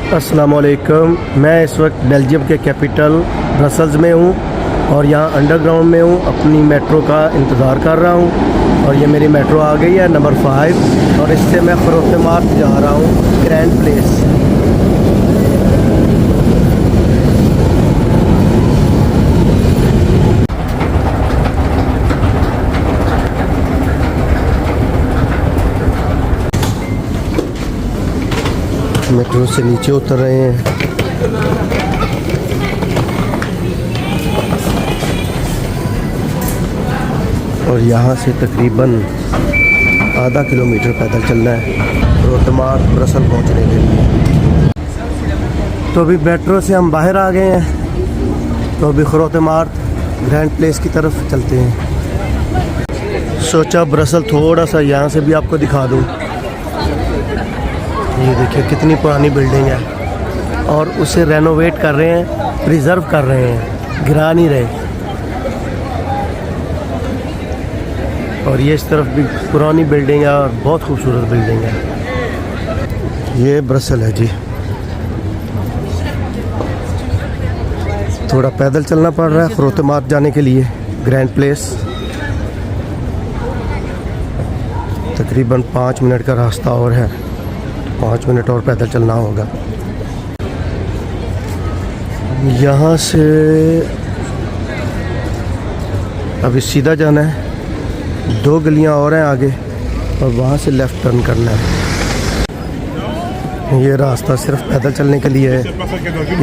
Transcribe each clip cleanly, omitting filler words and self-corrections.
अस्सलामुअलैकुम। मैं इस वक्त बेल्जियम के कैपिटल ब्रसल्स में हूँ और यहाँ अंडरग्राउंड में हूँ। अपनी मेट्रो का इंतज़ार कर रहा हूँ और ये मेरी मेट्रो आ गई है नंबर 5 और इससे मैं ख़ुरोते मार्ट जा रहा हूँ ग्रैंड प्लेस। मेट्रो से नीचे उतर रहे हैं। और यहाँ से तकरीबन आधा किलोमीटर पैदल चलना है ख़ुरोते मार्ट ब्रसल पहुँचने के लिए। तो अभी मेट्रो से हम बाहर आ गए हैं, तो अभी ख़ुरोते मार्ट ग्रैंड प्लेस की तरफ चलते हैं। सोचा ब्रसल थोड़ा सा यहाँ से भी आपको दिखा दूँ। ये देखिए कितनी पुरानी बिल्डिंग है और उसे रेनोवेट कर रहे हैं, प्रिजर्व कर रहे हैं, गिरा नहीं रहे। और ये इस तरफ भी पुरानी बिल्डिंग है और बहुत खूबसूरत बिल्डिंग है। ये ब्रसल है जी। थोड़ा पैदल चलना पड़ रहा है ख़ुरोते मार्ट जाने के लिए ग्रैंड प्लेस। तकरीबन 5 मिनट का रास्ता और है, 5 मिनट और पैदल चलना होगा। यहाँ से अभी सीधा जाना है, 2 गलियाँ और हैं आगे और वहाँ से लेफ़्ट टर्न करना है। ये रास्ता सिर्फ पैदल चलने के लिए है।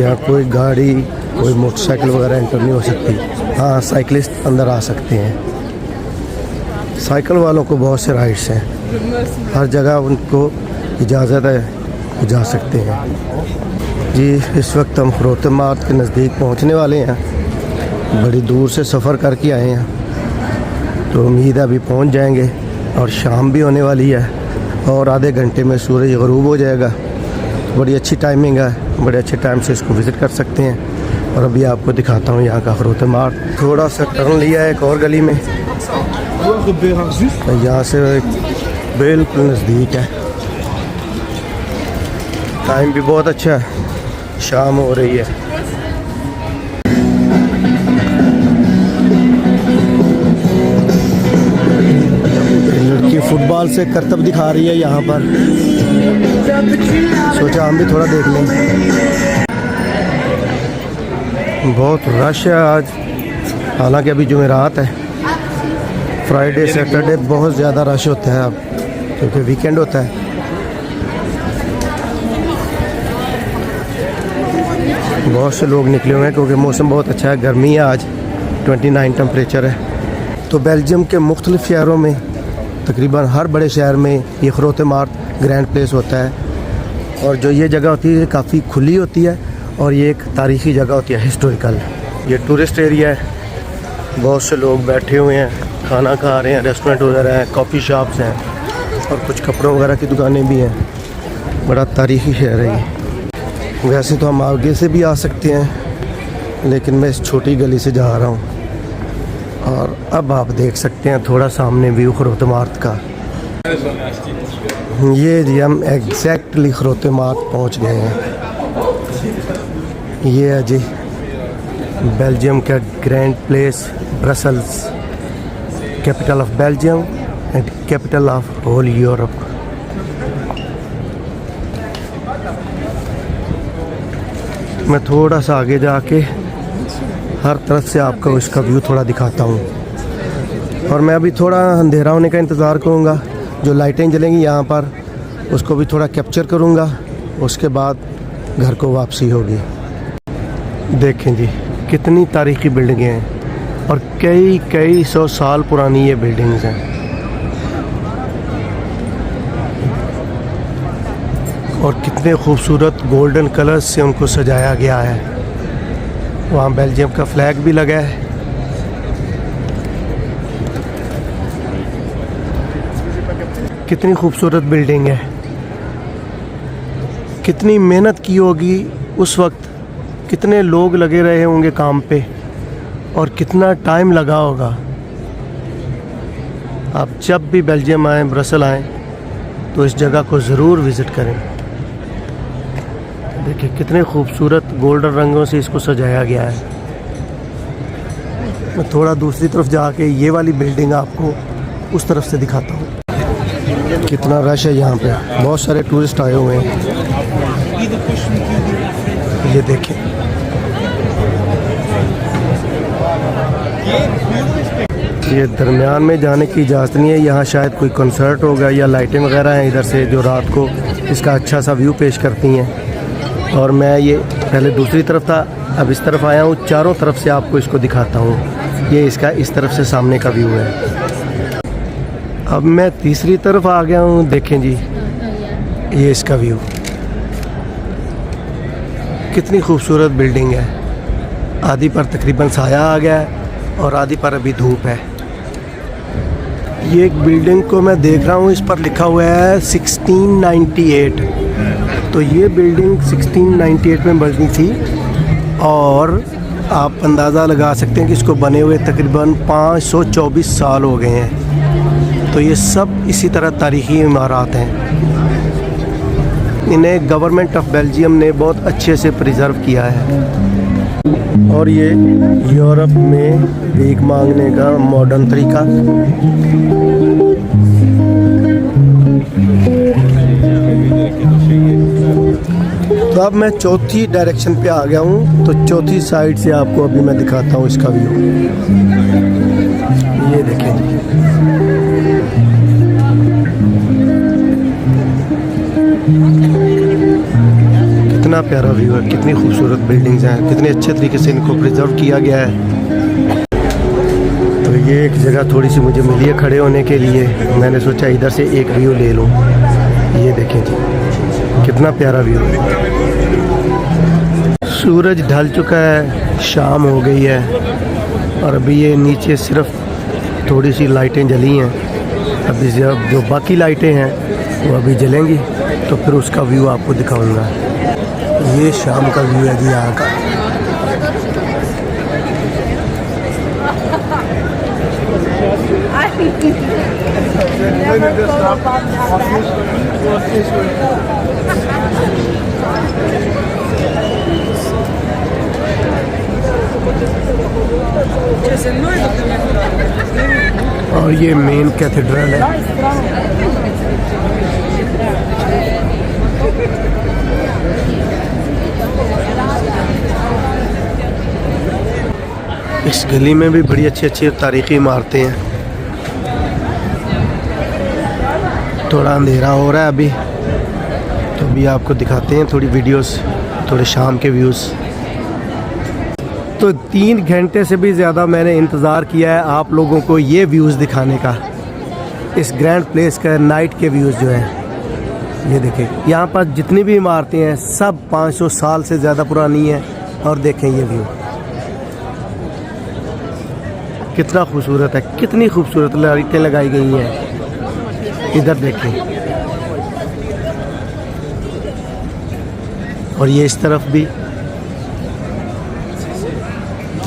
यहाँ कोई गाड़ी, कोई मोटरसाइकिल वगैरह एंटर नहीं हो सकती। हाँ, साइकिलिस्ट अंदर आ सकते हैं। साइकिल वालों को बहुत से राइड्स हैं, हर जगह उनको इजाज़त है, वो जा सकते हैं जी। इस वक्त हम ख़ुरोते मार्ट के नज़दीक पहुंचने वाले हैं। बड़ी दूर से सफ़र करके आए हैं, तो उम्मीद है अभी पहुंच जाएंगे। और शाम भी होने वाली है और आधे घंटे में सूरज ग़रूब हो जाएगा। बड़ी अच्छी टाइमिंग है, बड़े अच्छे टाइम से इसको विज़िट कर सकते हैं। और अभी आपको दिखाता हूँ यहाँ का ख़ुरोते मार्ट। थोड़ा सा टर्न लिया है एक और गली में, यहाँ से बिल्कुल नज़दीक है। टाइम भी बहुत अच्छा है, शाम हो रही है। लड़की फुटबॉल से करतब दिखा रही है यहाँ पर, सोचा हम भी थोड़ा देख लें। बहुत रश है आज, हालांकि अभी जुमेरात है। फ्राइडे सैटरडे बहुत ज़्यादा रश होता है अब, क्योंकि वीकेंड होता है। बहुत से लोग निकले हुए हैं क्योंकि मौसम बहुत अच्छा है। गर्मी है आज, 29 टेम्परेचर है। तो बेल्जियम के मुख्तलिफ़ शहरों में, तकरीबन हर बड़े शहर में ये ख़ुरोते मार्ट ग्रैंड प्लेस होता है। और जो ये जगह होती है काफ़ी खुली होती है और ये एक तारीख़ी जगह होती है, हिस्टोरिकल। ये टूरिस्ट एरिया है, बहुत से लोग बैठे हुए हैं, खाना खा रहे हैं, रेस्टोरेंट वगैरह हैं, कॉफ़ी शॉप्स हैं और कुछ कपड़ों वगैरह की दुकानें भी हैं। बड़ा तारीख़ी शहर है ये। वैसे तो हम आगे से भी आ सकते हैं, लेकिन मैं इस छोटी गली से जा रहा हूँ। और अब आप देख सकते हैं थोड़ा सामने व्यू ख़ुरोते मार्ट का। ये जी हम एग्जैक्टली ख़ुरोते मार्ट पहुँच गए हैं। ये है जी बेल्जियम का Grand Place Brussels, capital of Belgium and capital of whole Europe. मैं थोड़ा सा आगे जाके हर तरफ से आपको इसका व्यू थोड़ा दिखाता हूँ। और मैं अभी थोड़ा अंधेरा होने का इंतज़ार करूँगा, जो लाइटें जलेंगी यहाँ पर उसको भी थोड़ा कैप्चर करूँगा, उसके बाद घर को वापसी होगी। देखें जी कितनी तारीख़ी बिल्डिंगें हैं और कई 100 साल पुरानी ये बिल्डिंग्स हैं। और कितने खूबसूरत गोल्डन कलर्स से उनको सजाया गया है। वहाँ बेल्जियम का फ्लैग भी लगा है। कितनी खूबसूरत बिल्डिंग है, कितनी मेहनत की होगी उस वक्त, कितने लोग लगे रहे होंगे काम पे और कितना टाइम लगा होगा। आप जब भी बेल्जियम आएँ, ब्रसल आएँ, तो इस जगह को ज़रूर विज़िट करें। देखिए कितने खूबसूरत गोल्डन रंगों से इसको सजाया गया है। मैं थोड़ा दूसरी तरफ जाके ये वाली बिल्डिंग आपको उस तरफ से दिखाता हूँ। कितना रश है यहाँ पे, बहुत सारे टूरिस्ट आए हुए हैं। ये देखें, ये दरमियान में जाने की इजाज़त नहीं है। यहाँ शायद कोई कंसर्ट होगा या लाइटें वगैरह हैं इधर से जो रात को इसका अच्छा सा व्यू पेश करती हैं। और मैं ये पहले दूसरी तरफ था, अब इस तरफ आया हूँ। चारों तरफ से आपको इसको दिखाता हूँ। ये इसका इस तरफ से सामने का व्यू है। अब मैं तीसरी तरफ आ गया हूँ। देखें जी, ये इसका व्यू, कितनी खूबसूरत बिल्डिंग है। आधी पर तकरीबन साया आ गया है और आधी पर अभी धूप है। ये एक बिल्डिंग को मैं देख रहा हूँ, इस पर लिखा हुआ है 1698। तो ये बिल्डिंग 1698 में बनी थी और आप अंदाज़ा लगा सकते हैं कि इसको बने हुए तकरीबन 524 साल हो गए हैं। तो ये सब इसी तरह तारीख़ी इमारत हैं। इन्हें गवर्नमेंट ऑफ बेल्जियम ने बहुत अच्छे से प्रिजर्व किया है। और ये यूरोप में भीख मांगने का मॉडर्न तरीका। तो अब मैं चौथी डायरेक्शन पे आ गया हूँ। तो चौथी साइड से आपको अभी मैं दिखाता हूँ इसका व्यू। ये देखें, कितना प्यारा व्यू है, कितनी खूबसूरत बिल्डिंग्स हैं, कितने अच्छे तरीके से इनको प्रिजर्व किया गया है। तो ये एक जगह थोड़ी सी मुझे मिली है खड़े होने के लिए। मैंने सोचा इधर से एक व्यू ले लूँ। ये देखें जी, कितना प्यारा व्यू है। सूरज ढल चुका है, शाम हो गई है और अभी ये नीचे सिर्फ थोड़ी सी लाइटें जली हैं। अभी जो बाकी लाइटें हैं वो अभी जलेंगी तो फिर उसका व्यू आपको दिखाऊंगा। ये शाम का व्यू है जी यहाँ का। और ये मेन कैथेड्रल है। इस गली में भी बड़ी अच्छी अच्छी तारीख़ी इमारतें हैं। थोड़ा अंधेरा हो रहा है अभी, तो अभी आपको दिखाते हैं थोड़ी वीडियोस, थोड़े शाम के व्यूज़। तो 3 घंटे से भी ज़्यादा मैंने इंतज़ार किया है आप लोगों को ये व्यूज़ दिखाने का, इस ग्रैंड प्लेस का नाइट के व्यूज़ जो हैं। ये देखें, यहाँ पर जितनी भी इमारतें हैं सब 500 साल से ज़्यादा पुरानी हैं। और देखें ये व्यू कितना खूबसूरत है, कितनी खूबसूरत लाइटें लगाई गई हैं। इधर देखें, और ये इस तरफ भी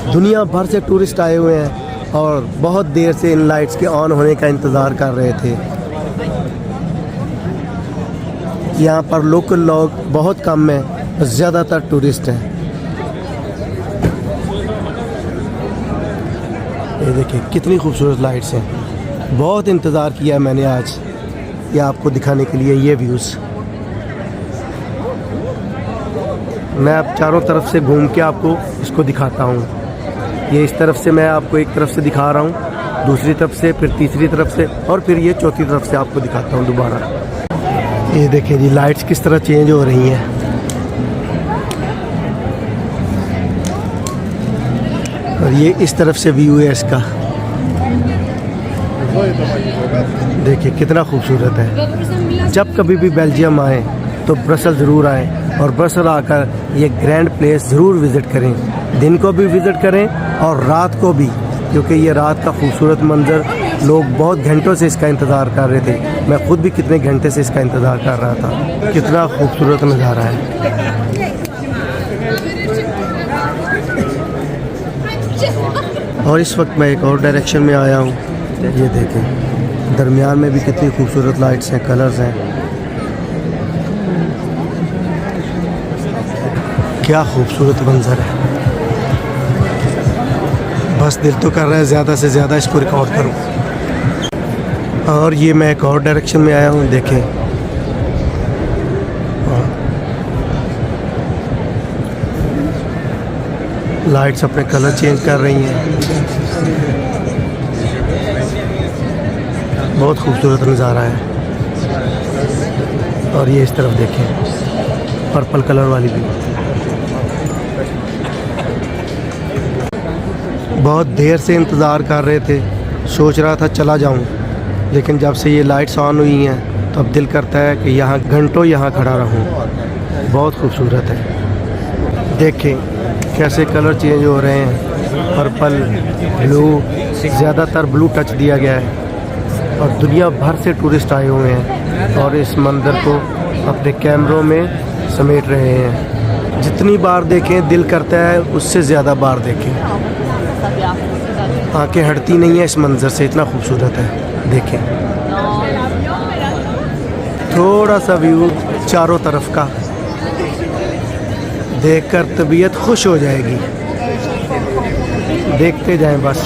दुनिया भर से टूरिस्ट आए हुए हैं और बहुत देर से इन लाइट्स के ऑन होने का इंतज़ार कर रहे थे। यहाँ पर लोकल लोग बहुत कम हैं, ज़्यादातर टूरिस्ट हैं। ये देखिए कितनी खूबसूरत लाइट्स हैं। बहुत इंतज़ार किया है मैंने आज ये आपको दिखाने के लिए ये व्यूज़। मैं अब चारों तरफ से घूम के आपको इसको दिखाता हूँ। ये इस तरफ से मैं आपको एक तरफ से दिखा रहा हूँ, दूसरी तरफ से, फिर तीसरी तरफ से, और फिर ये चौथी तरफ से आपको दिखाता हूँ दोबारा। ये देखिए जी लाइट्स किस तरह चेंज हो रही हैं। और ये इस तरफ से व्यू है इसका। देखिए कितना खूबसूरत है। जब कभी भी बेल्जियम आए तो ब्रसल ज़रूर आएँ और ब्रसल आकर ये ग्रैंड प्लेस ज़रूर विज़िट करें। दिन को भी विज़िट करें और रात को भी, क्योंकि ये रात का खूबसूरत मंज़र लोग बहुत घंटों से इसका इंतज़ार कर रहे थे। मैं ख़ुद भी कितने घंटे से इसका इंतज़ार कर रहा था। कितना खूबसूरत नज़ारा है। और इस वक्त मैं एक और डायरेक्शन में आया हूँ। ये देखें, दरमियान में भी कितनी खूबसूरत लाइट्स हैं, कलर्स हैं। क्या खूबसूरत मंजर है। बस दिल तो कर रहा है ज़्यादा से ज़्यादा इसको रिकॉर्ड करूं। और ये मैं एक और डायरेक्शन में आया हूं, देखें। लाइट्स अपने कलर चेंज कर रही हैं। बहुत खूबसूरत नज़ारा है। और ये इस तरफ देखें, पर्पल कलर वाली भी। बहुत देर से इंतज़ार कर रहे थे, सोच रहा था चला जाऊं, लेकिन जब से ये लाइट्स ऑन हुई हैं तो अब दिल करता है कि यहाँ घंटों यहाँ खड़ा रहूं। बहुत खूबसूरत है। देखें कैसे कलर चेंज हो रहे हैं, पर्पल, ब्लू, ज़्यादातर ब्लू टच दिया गया है। और दुनिया भर से टूरिस्ट आए हुए हैं और इस मंदिर को अपने कैमरों में समेट रहे हैं। जितनी बार देखें दिल करता है उससे ज़्यादा बार देखें। आंखें हटती नहीं है इस मंज़र से, इतना खूबसूरत है। देखें थोड़ा सा व्यू चारों तरफ का देखकर तबीयत खुश हो जाएगी। देखते जाएं बस।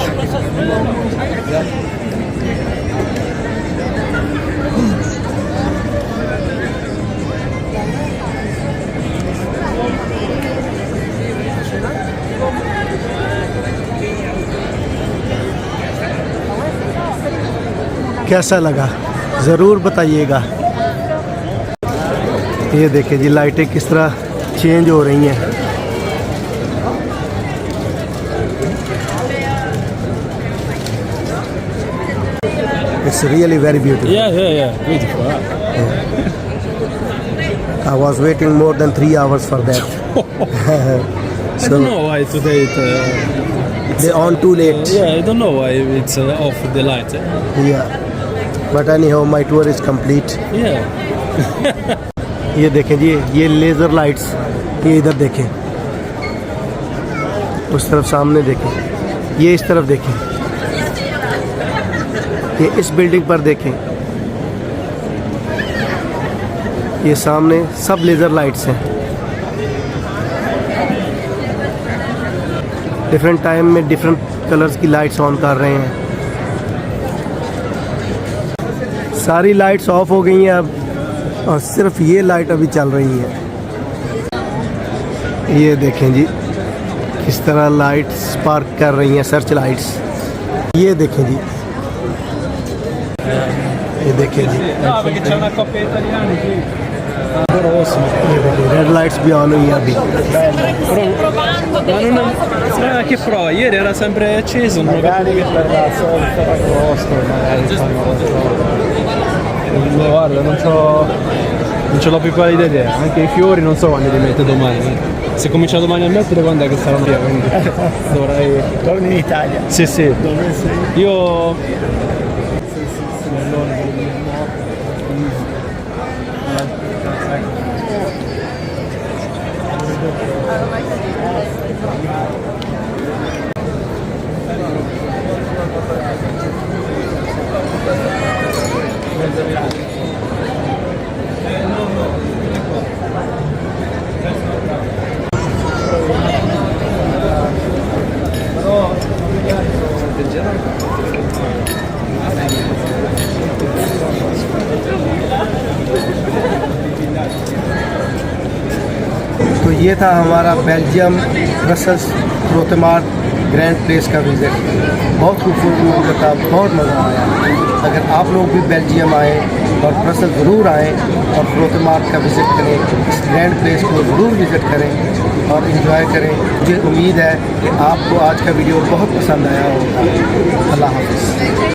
कैसा लगा ज़रूर बताइएगा। ये देखिए जी लाइटें किस तरह चेंज हो रही हैं। It's really very beautiful. Yeah, beautiful. I was waiting more than 3 hours for that. I don't know why today They on too late. yeah, I don't know why it's off the light. Yeah. But anyhow, my tour is complete. Yeah. ये देखें जी, ये laser lights, ये इधर देखें, उस तरफ सामने देखें, ये इस तरफ देखें, ये इस बिल्डिंग पर देखें, ये सामने सब लेज़र लाइट्स हैं। डिफरेंट टाइम में डिफरेंट कलर्स की लाइट्स ऑन कर रहे हैं। सारी लाइट्स ऑफ हो गई हैं अब, और सिर्फ ये लाइट अभी चल रही है। ये देखें जी किस तरह लाइट्स स्पार्क कर रही हैं, सर्च लाइट्स। ये देखें जी, ये देखें जी, No, perché c'è una coppia italiana qui. ये देखिए रेड लाइट्स भी ऑन हुई हैं अभी। Ma che prova? Ieri era sempre acceso. Magari per la solita agosto, magari guarda, non ce l'ho più pallida idea. Anche i fiori non so quando li mette domani. Se comincia domani a mettere, quando è che saranno via? Quindi dovrei. Torni in Italia. Sì, sì. Dove sei? Io. तो ये था हमारा Belgium Brussels रोतेमार्ट grand place का visit. बहुत खूबसूरत मंजर था, बहुत मज़ा आया। अगर आप लोग भी बेल्जियम आएँ और ब्रसेल्स ज़रूर आएँ और रोतेमार्ट का विज़िट करें, इस ग्रैंड प्लेस को ज़रूर विज़िट करें और इन्जॉय करें। मुझे उम्मीद है कि आपको आज का वीडियो बहुत पसंद आया होगा। अल्लाह हाफ़िज़।